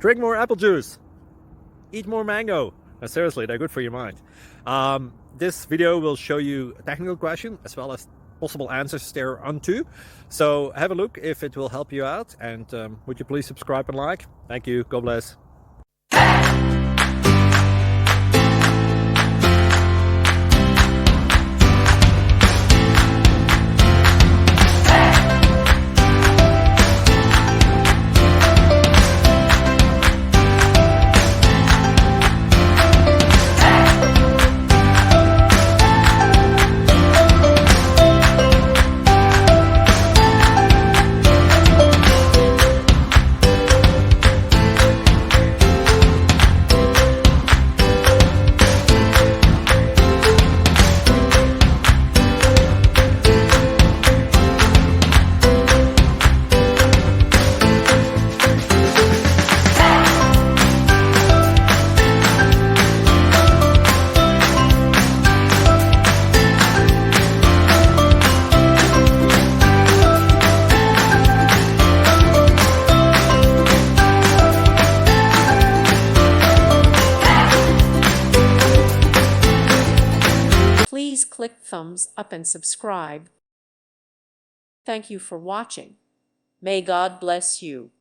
Drink more apple juice. Eat more mango. Seriously, they're good for your mind. This video will show you a technical question as well as possible answers thereunto. So have a look if it will help you out, and would you please subscribe and like? Thank you. God bless. Please click thumbs up and subscribe. Thank you for watching. May God bless you.